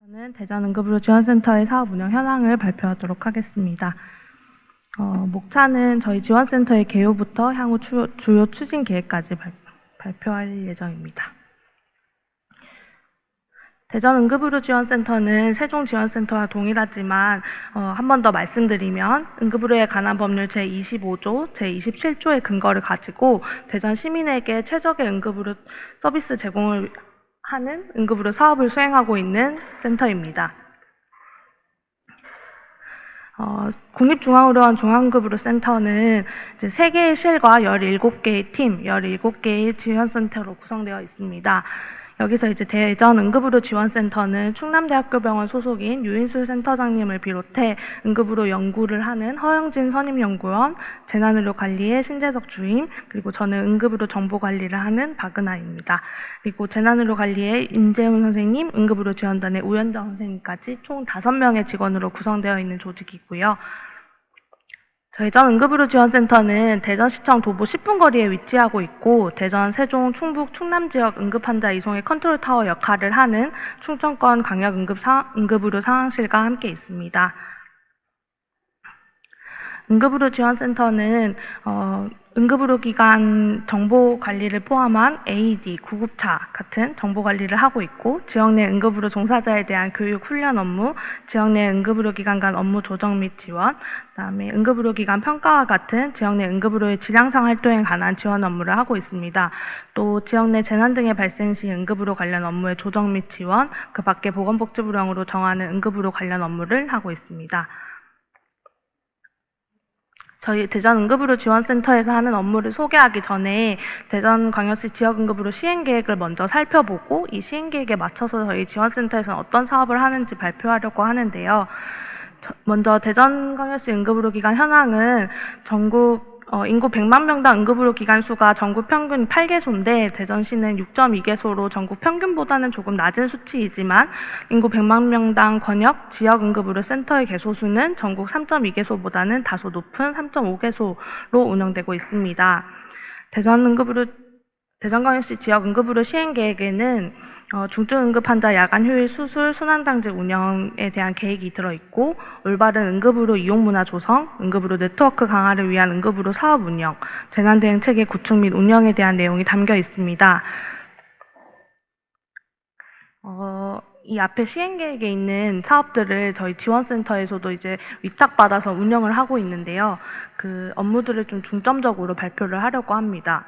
저는 대전응급의료지원센터의 사업 운영 현황을 발표하도록 하겠습니다. 목차는 저희 지원센터의 개요부터 향후 주요 추진 계획까지 발표할 예정입니다. 대전응급의료지원센터는 세종지원센터와 동일하지만 한 번 더 말씀드리면 응급의료에 관한 법률 제25조, 제27조의 근거를 가지고 대전 시민에게 최적의 응급의료 서비스 제공을 하는 응급의료 사업을 수행하고 있는 센터입니다. 국립중앙의료원 중앙응급의료센터는 이제 3개의 실과 17개의 팀, 17개의 지원센터로 구성되어 있습니다. 여기서 이제 대전응급의료지원센터는 충남대학교병원 소속인 유인술 센터장님을 비롯해 응급의료 연구를 하는 허영진 선임연구원, 재난의료관리의 신재석 주임, 그리고 저는 응급의료 정보관리를 하는 박은하입니다. 그리고 재난의료관리의 임재훈 선생님, 응급의료지원단의 우현정 선생님까지 총 5명의 직원으로 구성되어 있는 조직이고요. 대전응급의료지원센터는 대전시청 도보 10분 거리에 위치하고 있고 대전, 세종, 충북, 충남 지역 응급환자 이송의 컨트롤타워 역할을 하는 충청권 광역응급의료 상황실과 함께 있습니다. 응급의료지원센터는 응급의료기관 정보관리를 포함한 AED, 구급차 같은 정보관리를 하고 있고 지역 내 응급의료 종사자에 대한 교육, 훈련 업무, 지역 내 응급의료기관 간 업무 조정 및 지원, 그다음에 응급의료기관 평가와 같은 지역 내 응급의료의 질량상 활동에 관한 지원 업무를 하고 있습니다. 또 지역 내 재난 등의 발생 시 응급의료 관련 업무의 조정 및 지원, 그 밖에 보건복지부령으로 정하는 응급의료 관련 업무를 하고 있습니다. 저희 대전응급의료지원센터에서 하는 업무를 소개하기 전에 대전광역시 지역응급의료 시행계획을 먼저 살펴보고 이 시행계획에 맞춰서 저희 지원센터에서는 어떤 사업을 하는지 발표하려고 하는데요. 먼저 대전광역시 응급의료기관 현황은 전국 인구 100만 명당 응급의료기관 수가 전국 평균 8개소인데 대전시는 6.2개소로 전국 평균보다는 조금 낮은 수치이지만 인구 100만 명당 권역 지역 응급의료센터의 개소 수는 전국 3.2개소보다는 다소 높은 3.5개소로 운영되고 있습니다. 대전광역시 지역 응급의료 시행계획에는 중증 응급 환자 야간 휴일 수술 순환당직 운영에 대한 계획이 들어있고 올바른 응급의료 이용 문화 조성, 응급의료 네트워크 강화를 위한 응급의료 사업 운영, 재난대응 체계 구축 및 운영에 대한 내용이 담겨 있습니다. 이 앞에 시행계획에 있는 사업들을 저희 지원센터에서도 이제 위탁받아서 운영을 하고 있는데요. 그 업무들을 좀 중점적으로 발표를 하려고 합니다.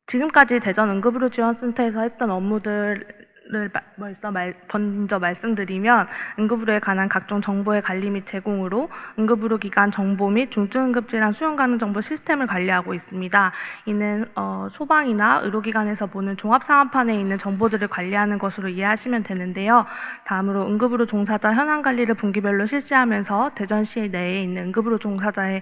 지금까지 대전응급의료지원센터에서 했던 업무들을 먼저 말씀드리면 응급의료에 관한 각종 정보의 관리 및 제공으로 응급의료기관 정보 및 중증응급질환 수용 가능 정보 시스템을 관리하고 있습니다. 이는 소방이나 의료기관에서 보는 종합상황판에 있는 정보들을 관리하는 것으로 이해하시면 되는데요. 다음으로 응급의료 종사자 현황 관리를 분기별로 실시하면서 대전시 내에 있는 응급의료 종사자의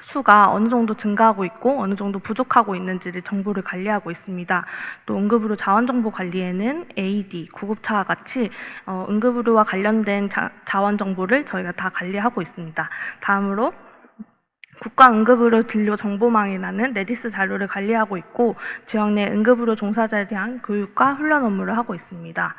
수가 어느 정도 증가하고 있고 어느 정도 부족하고 있는지를 정보를 관리하고 있습니다. 또 응급의료 자원정보 관리에는 AED, 구급차와 같이 응급의료와 관련된 자원 정보를 저희가 다 관리하고 있습니다. 다음으로 국가응급의료 진료 정보망이라는 네디스 자료를 관리하고 있고 지역 내 응급의료 종사자에 대한 교육과 훈련 업무를 하고 있습니다.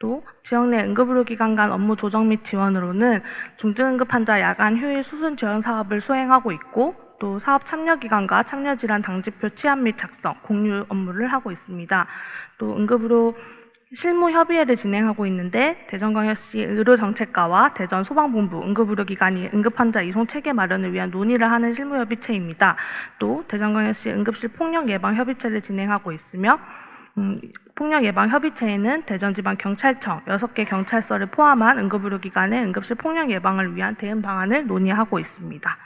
또 지역 내 응급의료기관 간 업무 조정 및 지원으로는 중증응급 환자 야간 휴일 수술 지원 사업을 수행하고 있고 또 사업 참여기관과 참여질환 당지표 취합 및 작성, 공유 업무를 하고 있습니다. 또 응급의료 실무협의회를 진행하고 있는데 대전광역시 의료정책과와 대전소방본부 응급의료기관이 응급환자 이송 체계 마련을 위한 논의를 하는 실무협의체입니다. 또 대전광역시 응급실 폭력예방협의체를 진행하고 있으며 폭력예방협의체에는 대전지방경찰청 6개 경찰서를 포함한 응급의료기관의 응급실 폭력 예방을 위한 대응 방안을 논의하고 있습니다.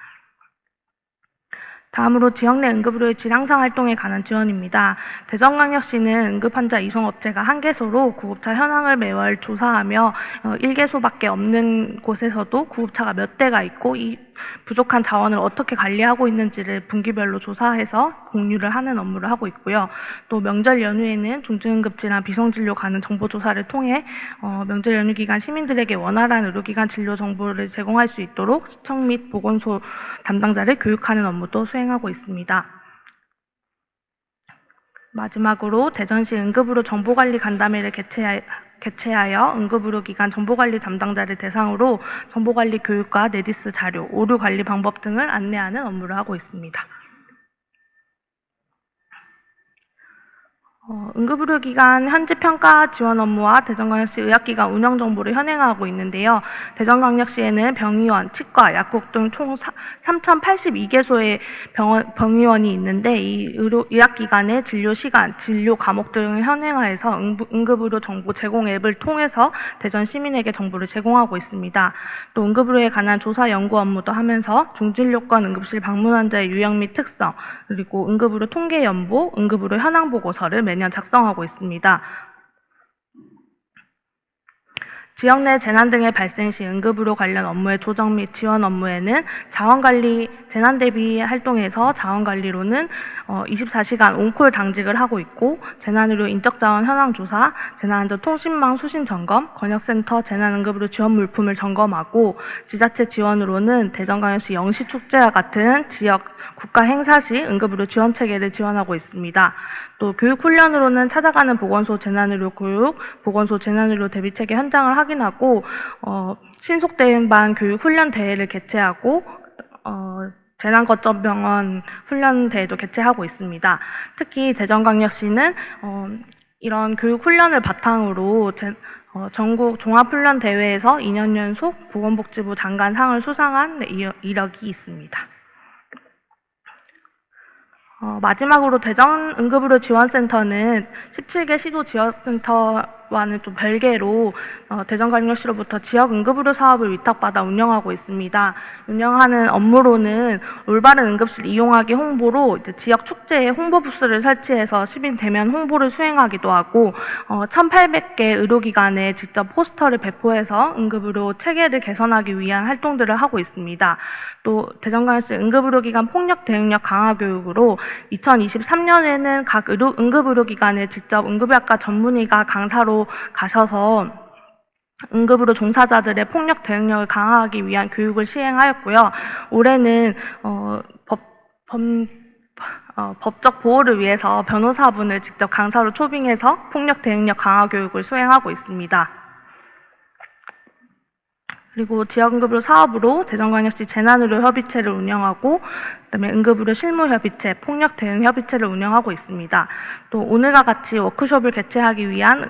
다음으로 지역 내 응급의료의 질량상 활동에 관한 지원입니다. 대전광역시는 응급환자 이송업체가 1개소로 구급차 현황을 매월 조사하며 1개소밖에 없는 곳에서도 구급차가 몇 대가 있고 이 부족한 자원을 어떻게 관리하고 있는지를 분기별로 조사해서 공유를 하는 업무를 하고 있고요. 또 명절 연휴에는 중증응급질환 비송진료 가능 정보조사를 통해 명절 연휴 기간 시민들에게 원활한 의료기관 진료 정보를 제공할 수 있도록 시청 및 보건소 담당자를 교육하는 업무도 수행하고 있습니다. 마지막으로 대전시 응급의료 정보관리 간담회를 개최하여 응급의료 기관 정보관리 담당자를 대상으로 정보관리 교육과 네디스 자료, 오류 관리 방법 등을 안내하는 업무를 하고 있습니다. 응급의료기관 현지 평가 지원 업무와 대전광역시 의학기관 운영 정보를 현행하고 있는데요. 대전광역시에는 병의원, 치과, 약국 등 총 3,082개소의 병의원이 있는데 이 의학기관의 진료 시간, 진료 과목 등을 현행화해서 응급의료 정보 제공 앱을 통해서 대전 시민에게 정보를 제공하고 있습니다. 또 응급의료에 관한 조사 연구 업무도 하면서 중진료권 응급실 방문 환자의 유형 및 특성, 그리고 응급의료 통계 연보, 응급의료 현황 보고서를 매년 작성하고 있습니다. 지역 내 재난 등의 발생 시 응급의료 관련 업무의 조정 및 지원 업무에는 자원관리, 재난대비 활동에서 자원관리로는 24시간 온콜 당직을 하고 있고 재난의료 인적자원 현황조사, 재난안전 통신망 수신 점검, 권역센터 재난응급의료 지원 물품을 점검하고 지자체 지원으로는 대전광역시 영시축제와 같은 지역 국가 행사 시 응급의료 지원 체계를 지원하고 있습니다. 또 교육훈련으로는 찾아가는 보건소 재난의료 교육, 보건소 재난의료 대비체계 현장을 확인하고 신속 대응반 교육훈련 대회를 개최하고 재난거점병원 훈련 대회도 개최하고 있습니다. 특히 대전광역시는 이런 교육훈련을 바탕으로 전국 종합훈련대회에서 2년 연속 보건복지부 장관상을 수상한 이력이 있습니다. 마지막으로 대전 응급의료 지원센터는 17개 시도 지원센터와는 좀 별개로 대전광역시로부터 지역 응급의료 사업을 위탁받아 운영하고 있습니다. 운영하는 업무로는 올바른 응급실 이용하기 홍보로 지역 축제에 홍보 부스를 설치해서 시민 대면 홍보를 수행하기도 하고 1,800개 의료기관에 직접 포스터를 배포해서 응급의료 체계를 개선하기 위한 활동들을 하고 있습니다. 또 대전광역시 응급의료기관 폭력 대응력 강화 교육으로 2023년에는 각 응급의료기관에 직접 응급의학과 전문의가 강사로 가셔서 응급의료 종사자들의 폭력 대응력을 강화하기 위한 교육을 시행하였고요. 올해는 법적 보호를 위해서 변호사분을 직접 강사로 초빙해서 폭력 대응력 강화 교육을 수행하고 있습니다. 그리고 지역응급의료 사업으로 대전광역시 재난의료 협의체를 운영하고 그다음에 응급의료 실무협의체, 폭력대응협의체를 운영하고 있습니다. 또 오늘과 같이 워크숍을 개최하기 위한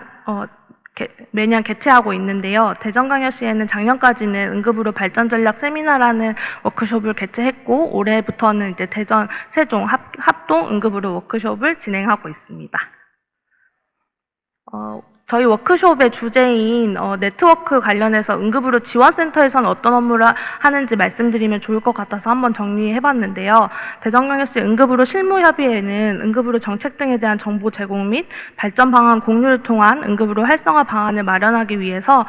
매년 개최하고 있는데요. 대전광역시에는 작년까지는 응급의료 발전전략 세미나라는 워크숍을 개최했고 올해부터는 이제 대전, 세종 합동 응급의료 워크숍을 진행하고 있습니다. 저희 워크숍의 주제인 네트워크 관련해서 응급의료 지원센터에서는 어떤 업무를 하는지 말씀드리면 좋을 것 같아서 한번 정리해봤는데요. 대전광역시 응급의료 실무협의회는 응급의료 정책 등에 대한 정보 제공 및 발전 방안 공유를 통한 응급의료 활성화 방안을 마련하기 위해서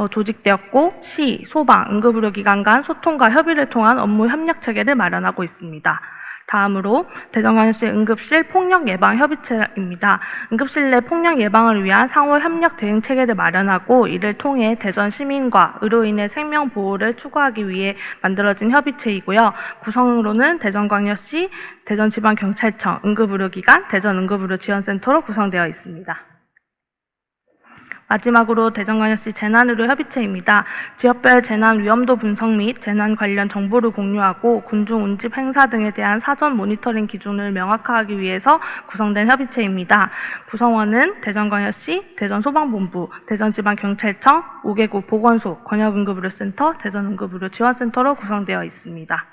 조직되었고 시, 소방, 응급의료기관 간 소통과 협의를 통한 업무 협력 체계를 마련하고 있습니다. 다음으로 대전광역시 응급실 폭력 예방 협의체입니다. 응급실 내 폭력 예방을 위한 상호 협력 대응 체계를 마련하고 이를 통해 대전 시민과 의료인의 생명 보호를 추구하기 위해 만들어진 협의체이고요. 구성으로는 대전광역시, 대전지방경찰청, 응급의료기관, 대전응급의료지원센터로 구성되어 있습니다. 마지막으로 대전광역시 재난의료 협의체입니다. 지역별 재난 위험도 분석 및 재난 관련 정보를 공유하고 군중 운집 행사 등에 대한 사전 모니터링 기준을 명확화하기 위해서 구성된 협의체입니다. 구성원은 대전광역시, 대전소방본부, 대전지방경찰청, 5개구 보건소, 권역응급의료센터, 대전응급의료지원센터로 구성되어 있습니다.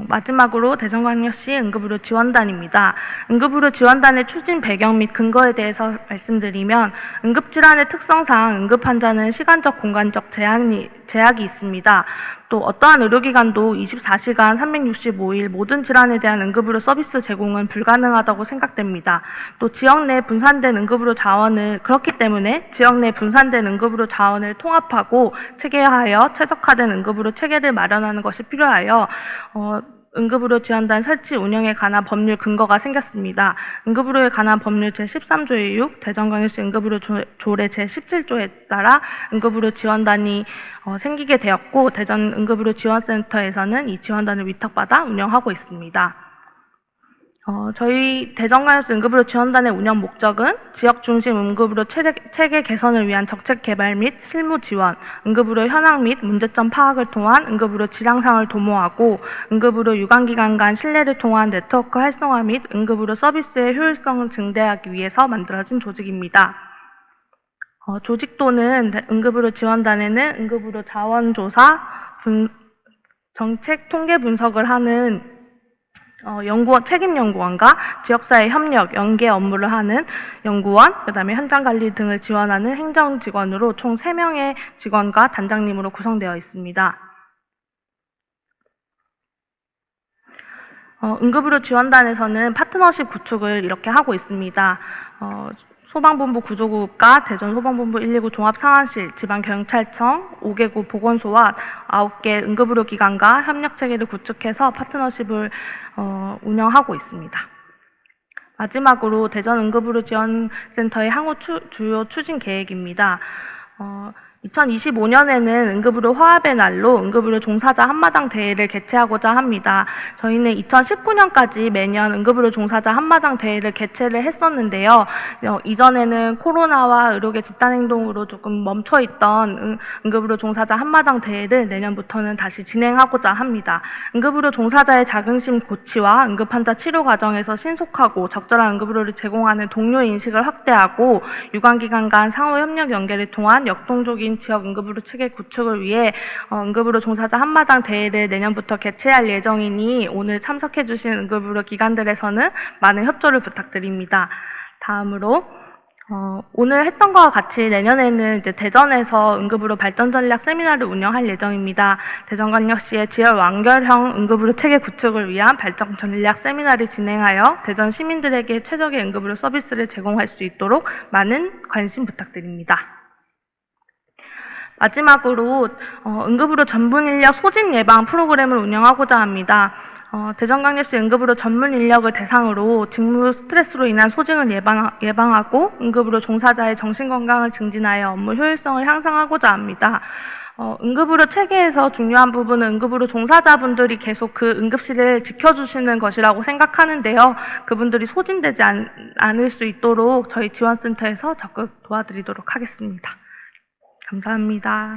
마지막으로 대전광역시 응급의료 지원단입니다. 응급의료 지원단의 추진 배경 및 근거에 대해서 말씀드리면 응급질환의 특성상 응급환자는 시간적, 공간적 제약이 있습니다. 또 어떠한 의료기관도 24시간 365일 모든 질환에 대한 응급의료 서비스 제공은 불가능하다고 생각됩니다. 또 지역 내 분산된 응급의료 자원을 그렇기 때문에 지역 내 분산된 응급의료 자원을 통합하고 체계화하여 최적화된 응급의료 체계를 마련하는 것이 필요하여 응급의료 지원단 설치 운영에 관한 법률 근거가 생겼습니다. 응급의료에 관한 법률 제13조의 6, 대전광역시 응급의료 조례 제17조에 따라 응급의료 지원단이 생기게 되었고, 대전 응급의료 지원센터에서는 이 지원단을 위탁받아 운영하고 있습니다. 저희 대전광역시 응급의료 지원단의 운영 목적은 지역 중심 응급의료 체계 개선을 위한 정책 개발 및 실무 지원, 응급의료 현황 및 문제점 파악을 통한 응급의료 질항상을 도모하고, 응급의료 유관기관 간 신뢰를 통한 네트워크 활성화 및 응급의료 서비스의 효율성을 증대하기 위해서 만들어진 조직입니다. 조직도는 응급의료 지원단에는 응급의료 자원조사, 정책 통계 분석을 하는 책임 연구원과 지역사회 협력, 연계 업무를 하는 연구원, 그다음에 현장 관리 등을 지원하는 행정 직원으로 총 3명의 직원과 단장님으로 구성되어 있습니다. 응급의료 지원단에서는 파트너십 구축을 이렇게 하고 있습니다. 소방본부 구조국과 대전소방본부 119 종합상황실, 지방경찰청, 5개구 보건소와 9개 응급의료기관과 협력체계를 구축해서 파트너십을 운영하고 있습니다. 마지막으로 대전응급의료지원센터의 향후 주요 추진 계획입니다. 2025년에는 응급의료 화합의 날로 응급의료 종사자 한마당 대회를 개최하고자 합니다. 저희는 2019년까지 매년 응급의료 종사자 한마당 대회를 개최를 했었는데요. 이전에는 코로나와 의료계 집단행동으로 조금 멈춰있던 응급의료 종사자 한마당 대회를 내년부터는 다시 진행하고자 합니다. 응급의료 종사자의 자긍심 고취와 응급환자 치료 과정에서 신속하고 적절한 응급의료를 제공하는 동료 인식을 확대하고, 유관기관 간 상호협력 연계를 통한 역동적인 지역 응급의료 체계 구축을 위해 응급의료 종사자 한마당 대회를 내년부터 개최할 예정이니, 오늘 참석해 주신 응급의료 기관들에서는 많은 협조를 부탁드립니다. 다음으로 오늘 했던 것과 같이 내년에는 이제 대전에서 응급의료 발전 전략 세미나를 운영할 예정입니다. 대전광역시의 지역 완결형 응급의료 체계 구축을 위한 발전 전략 세미나를 진행하여 대전 시민들에게 최적의 응급의료 서비스를 제공할 수 있도록 많은 관심 부탁드립니다. 마지막으로 응급의료 전문 인력 소진 예방 프로그램을 운영하고자 합니다. 대전광역시 응급의료 전문 인력을 대상으로 직무 스트레스로 인한 소진을 예방하고 응급의료 종사자의 정신건강을 증진하여 업무 효율성을 향상하고자 합니다. 응급의료 체계에서 중요한 부분은 응급의료 종사자분들이 계속 그 응급실을 지켜주시는 것이라고 생각하는데요. 그분들이 소진되지 않을 수 있도록 저희 지원센터에서 적극 도와드리도록 하겠습니다. 감사합니다.